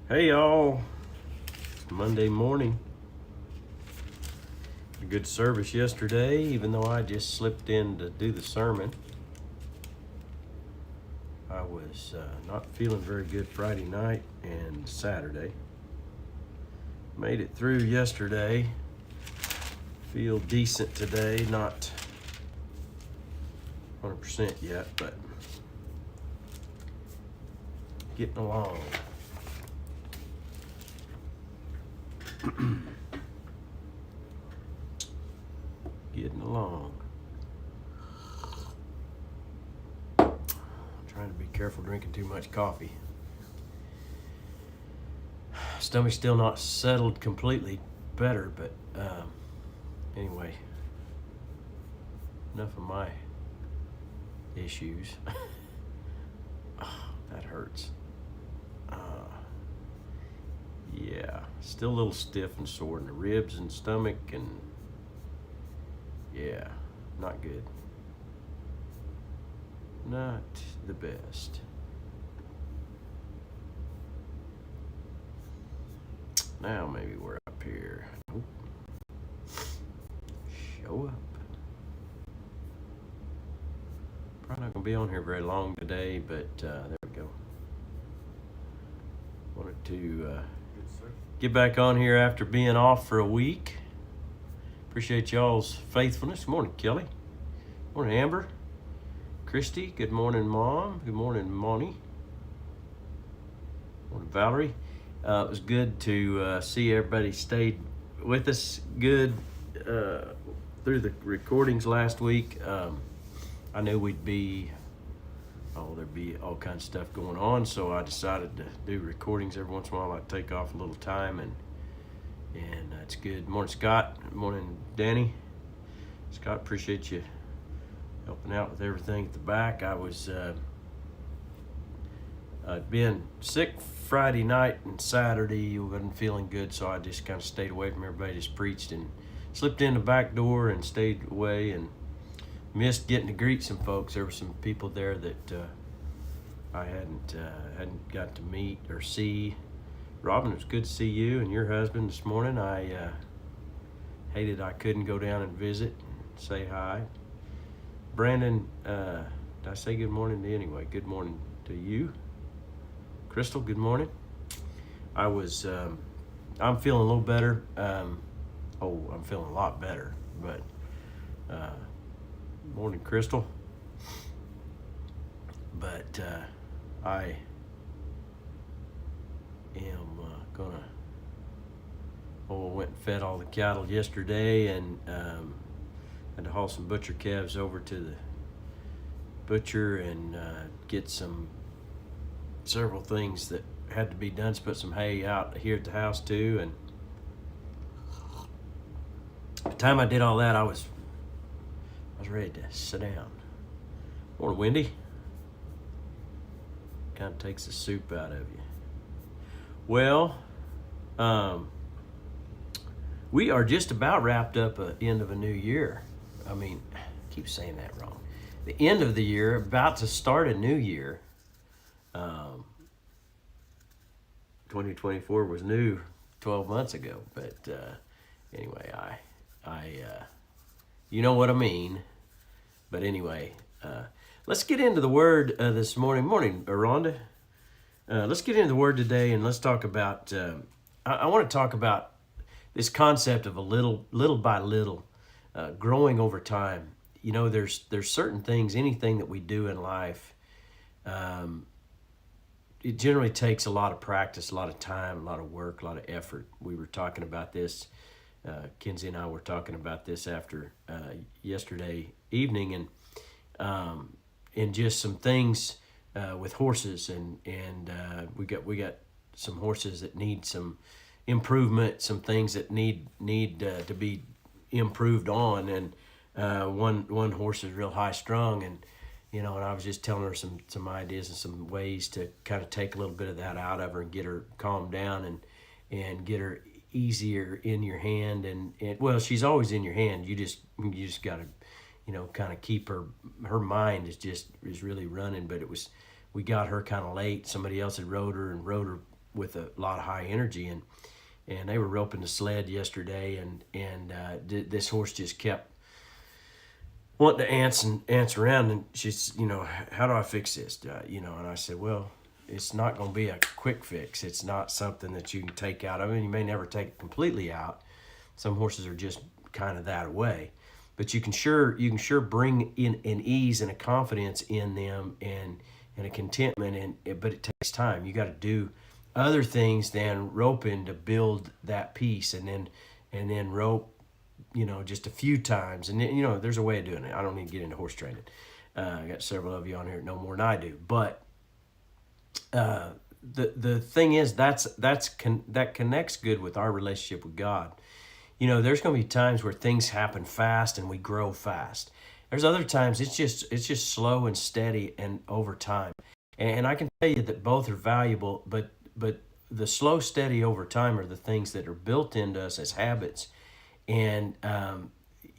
Hey y'all, it's Monday morning. A good service yesterday, even though I just slipped in to do the sermon. I was not feeling very good Friday night and Saturday. Made it through yesterday. Feel decent today, not 100% yet, but getting along. Getting along. Trying to be careful drinking too much coffee. Stomach's still not settled completely better, but anyway, enough of my issues. Oh, that hurts. Yeah, still a little stiff and sore in the ribs and stomach, and yeah, not good. Not the best. Now maybe we're up here. Nope. Show up. Probably not gonna be on here very long today, but there we go. Wanted to get back on here after being off for a week. Appreciate y'all's faithfulness. Good morning, Kelly. Good morning, Amber. Christy. Good morning, Mom. Good morning, Monty. Good morning, Valerie. It was good to see everybody stayed with us good through the recordings last week. I knew there'd be all kinds of stuff going on, so I decided to do recordings every once in a while. I take off a little time, and it's good. Good morning, Scott. Good morning, Danny. Scott, appreciate you helping out with everything at the back. I was I'd been sick Friday night and Saturday. Wasn't feeling good, so I just kind of stayed away from everybody. Just preached and slipped in the back door and stayed away, and missed getting to greet some folks. There were some people there that I hadn't got to meet or see. Robin, it was good to see you and your husband this morning. I hated I couldn't go down and visit and say hi. Brandon, did I say good morning to you? Anyway, good morning to you. Crystal, good morning. I'm feeling a little better. I'm feeling a lot better, but morning, Crystal. But I am I went and fed all the cattle yesterday, and had to haul some butcher calves over to the butcher and get several things that had to be done. To put some hay out here at the house too, and by the time I did all that, I was ready to sit down. Morning, Wendy. Kind of takes the soup out of you. Well, we are just about wrapped up at the end of a new year. I mean, I keep saying that wrong. The end of the year, about to start a new year. 2024 was new 12 months ago, but anyway, I you know what I mean. But anyway, let's get into the word this morning. Morning, Rhonda. Let's get into the word today, and let's talk about. I want to talk about this concept of a little by little, growing over time. You know, there's certain things, anything that we do in life. It generally takes a lot of practice, a lot of time, a lot of work, a lot of effort. We were talking about this. Kenzie and I were talking about this after yesterday evening, and just some things with horses, and we got some horses that need some improvement, some things that need to be improved on, and one horse is real high strung, and and I was just telling her some ideas and some ways to kind of take a little bit of that out of her and get her calmed down and get her easier in your hand, and well, she's always in your hand. You just got to kind of keep her mind is really running. But we got her kind of late. Somebody else had rode her with a lot of high energy, and they were roping the sled yesterday, and this horse just kept wanting to ants around, and she's, how do I fix this? And I said, well, it's not going to be a quick fix. It's not something that you can take out. I mean, you may never take it completely out. Some horses are just kind of that way, but you can sure bring in an ease and a confidence in them, and a contentment, but it takes time. You got to do other things than roping to build that piece, and then rope, just a few times, and then, there's a way of doing it. I don't need to get into horse training. I got several of you on here that know more than I do, but the thing is, that connects good with our relationship with God. There's going to be times where things happen fast and we grow fast. There's other times it's just slow and steady and over time. And I can tell you that both are valuable, but the slow, steady over time are the things that are built into us as habits. And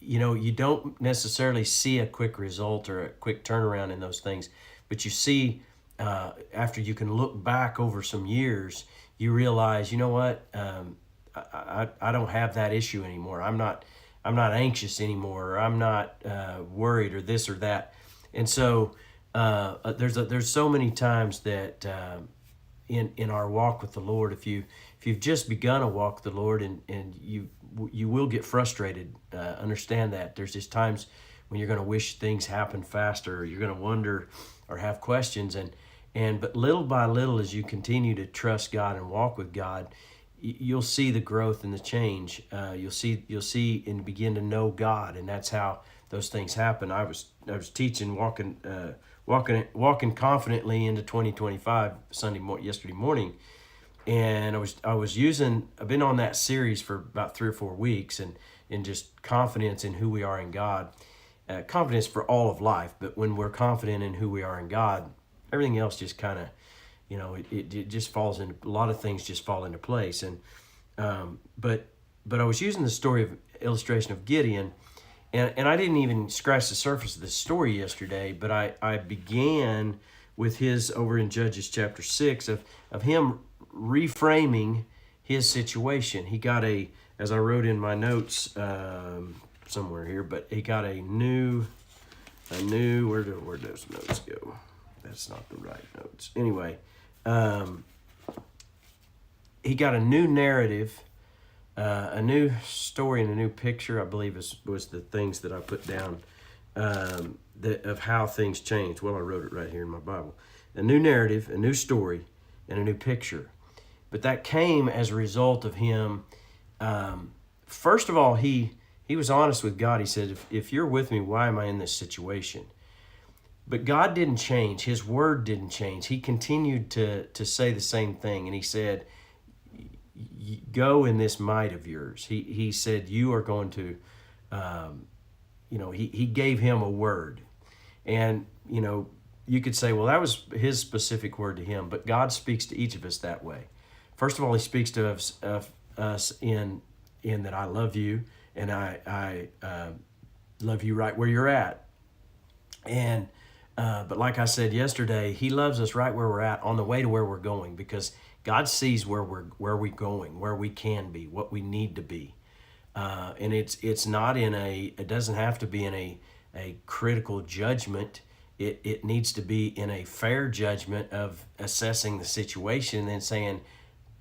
you don't necessarily see a quick result or a quick turnaround in those things, but you see, after you can look back over some years, you realize, you know what, I don't have that issue anymore. I'm not anxious anymore, or I'm not worried, or this or that. And so there's so many times that in our walk with the Lord, if you've just begun a walk with the Lord, and you will get frustrated, understand that there's just times when you're going to wish things happen faster, or you're going to wonder or have questions, but little by little, as you continue to trust God and walk with God, you'll see the growth and the change. You'll see and begin to know God, and that's how those things happen. I was teaching walking confidently into 2025 yesterday morning, and I've been on that series for about 3 or 4 weeks, and in just confidence in who we are in God, confidence for all of life. But when we're confident in who we are in God, everything else just kind of, it just falls into, a lot of things just fall into place. And but I was using the illustration of Gideon, and I didn't even scratch the surface of the story yesterday, but I began with his, over in Judges chapter 6, of him reframing his situation. He got as I wrote in my notes somewhere here, but he got a new where those notes go? That's not the right notes. Anyway, he got a new narrative, a new story, and a new picture, I believe was the things that I put down, of how things changed. Well, I wrote it right here in my Bible. A new narrative, a new story, and a new picture. But that came as a result of him, first of all, he was honest with God. He said, if you're with me, why am I in this situation? But God didn't change. His word didn't change. He continued to say the same thing. And he said, go in this might of yours. He said, you are going to, he gave him a word. And, you could say, well, that was his specific word to him. But God speaks to each of us that way. First of all, he speaks to us in that I love you, and I love you right where you're at. And but like I said yesterday, he loves us right where we're at, on the way to where we're going, because God sees where we're going, where we can be, what we need to be. And it's not it doesn't have to be in a critical judgment. It needs to be in a fair judgment of assessing the situation and then saying,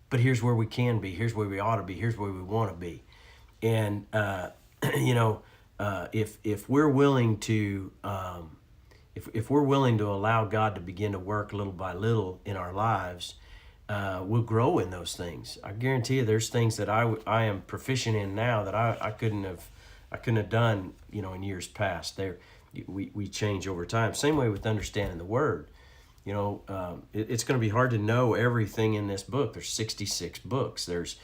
but here's where we can be, here's where we ought to be, here's where we want to be. And if we're willing to if we're willing to allow God to begin to work little by little in our lives, we'll grow in those things. I guarantee you, there's things that I am proficient in now that I couldn't have done, in years past. We change over time. Same way with understanding the Word. It's going to be hard to know everything in this book. There's 66 books. There's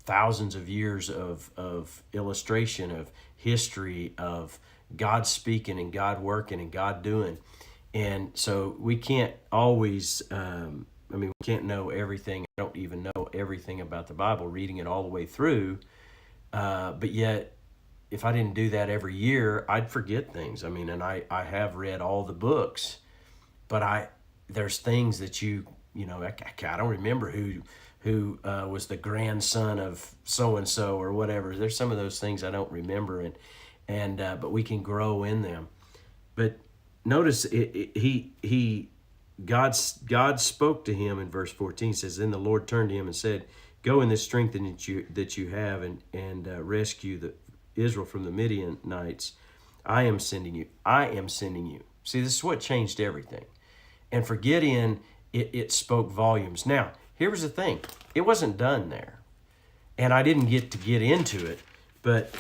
thousands of years of illustration, of history, of God speaking and God working and God doing. And so we can't always, we can't know everything. I don't even know everything about the Bible, reading it all the way through. But yet, if I didn't do that every year, I'd forget things. And I have read all the books, but there's things that you I don't remember who was the grandson of so and so or whatever. There's some of those things I don't remember, but we can grow in them. But notice God spoke to him in verse 14. It says, "Then the Lord turned to him and said, Go in the strength that you have and rescue Israel from the Midianites. I am sending you. I am sending you." See, this is what changed everything. And for Gideon, it spoke volumes. Now, here was the thing. It wasn't done there. And I didn't get into it, but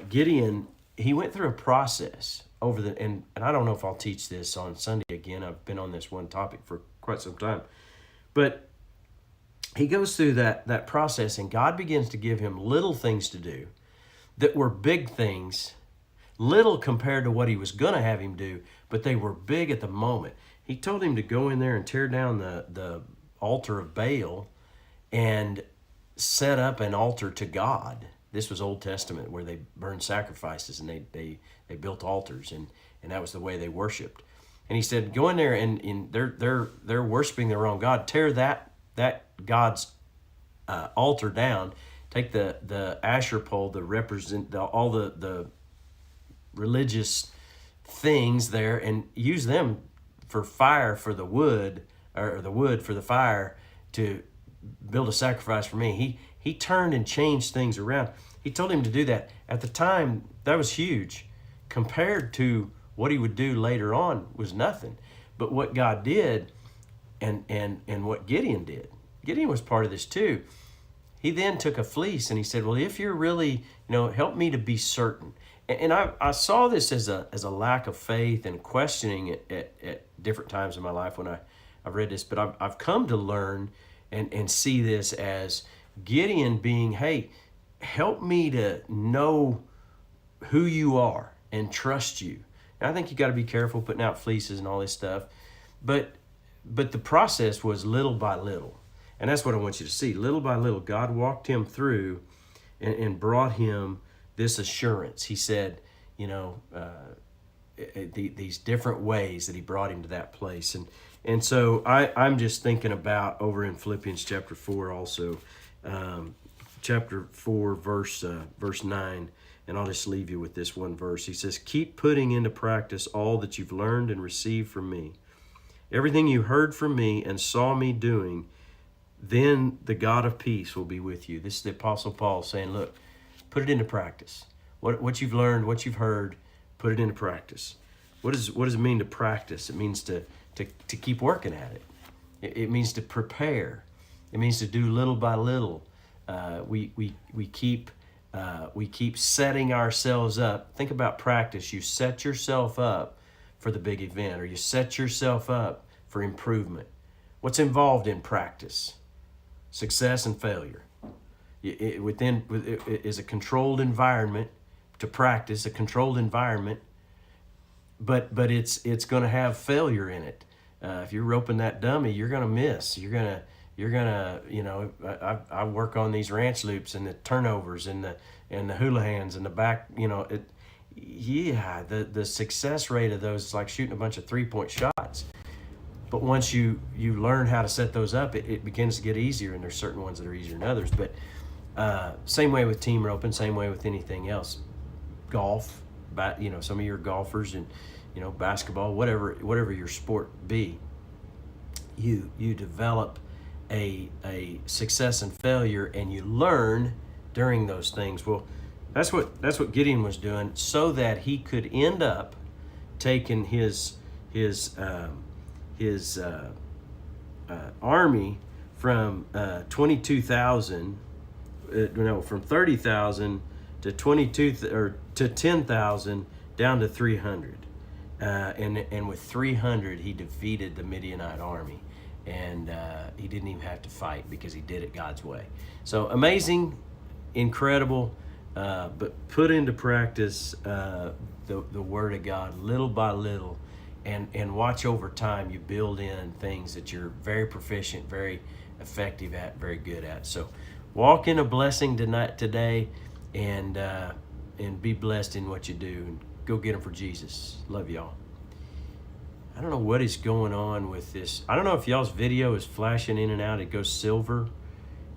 Gideon, he went through a process and I don't know if I'll teach this on Sunday again. I've been on this one topic for quite some time. But he goes through that process, and God begins to give him little things to do that were big things, little compared to what he was going to have him do, but they were big at the moment. He told him to go in there and tear down the altar of Baal and set up an altar to God. This was Old Testament, where they burned sacrifices and they built altars, and that was the way they worshiped. And he said, go in there and they're worshiping the wrong God. Tear that God's altar down. Take the Asher pole that represent all the religious things there, and use them for fire for the wood, or the wood for the fire, to build a sacrifice for me. He turned and changed things around. He told him to do that. At the time, that was huge. Compared to what he would do later on was nothing. But what God did and what Gideon did, Gideon was part of this too. He then took a fleece and he said, well, if you're really, help me to be certain. And I saw this as a lack of faith and questioning it at different times in my life when I've read this. But I've come to learn and see this as Gideon being, hey, help me to know who you are and trust you. And I think you got to be careful putting out fleeces and all this stuff. But the process was little by little. And that's what I want you to see. Little by little, God walked him through and brought him this assurance. He said, these different ways that he brought him to that place. And so I'm just thinking about over in Philippians chapter 4 also, chapter 4, verse 9. And I'll just leave you with this one verse. He says, keep putting into practice all that you've learned and received from me. Everything you heard from me and saw me doing, then the God of peace will be with you. This is the Apostle Paul saying, look, put it into practice. What you've learned, what you've heard, put it into practice. What does it mean to practice? It means to keep working at it. It means to prepare. It means to do little by little. We keep setting ourselves up. Think about practice. You set yourself up for the big event, or you set yourself up for improvement. What's involved in practice? Success and failure. It is a controlled environment to practice, a controlled environment, but it's going to have failure in it. If you're roping that dummy, you're going to miss. You're gonna I work on these ranch loops and the turnovers and the hula hands and the back, the success rate of those is like shooting a bunch of 3-point shots. But once you learn how to set those up, it begins to get easier, and there's certain ones that are easier than others. But same way with team roping, same way with anything else. Golf, some of you are golfers, and basketball, whatever your sport be, you develop a success and failure, and you learn during those things. Well, that's what Gideon was doing, so that he could end up taking his army from 22,000, from 30,000 to 10,000 down to 300, and with 300 he defeated the Midianite army, and he didn't even have to fight because he did it God's way. So amazing, incredible, but put into practice the Word of God little by little. And watch over time, you build in things that you're very proficient, very effective at, very good at. So walk in a blessing today, and be blessed in what you do. And go get them for Jesus. Love y'all. I don't know what is going on with this. I don't know if y'all's video is flashing in and out. It goes silver.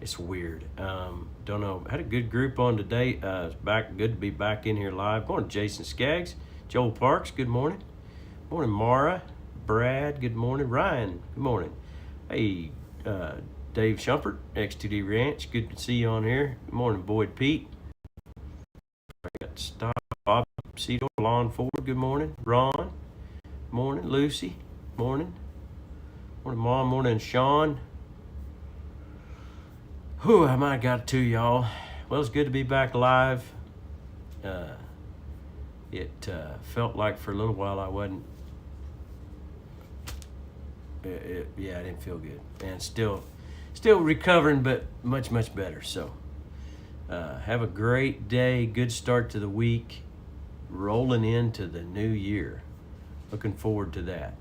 It's weird. Don't know. Had a good group on today. It's back. Good to be back in here live. Morning, Jason Skaggs. Joel Parks, good morning. Morning, Mara. Brad, good morning. Ryan, good morning. Hey, Dave Shumpert, X2D Ranch, good to see you on here. Good morning, Boyd Pete. I got Stop, Bob Cedar, Lawn Ford, good morning. Ron, morning. Lucy, morning. Morning, Mom, morning, Sean. Whew, I might have got to y'all. Well, it's good to be back live. It felt like for a little while I wasn't. Yeah, I didn't feel good, and still recovering, but much better. So, have a great day. Good start to the week. Rolling into the new year. Looking forward to that.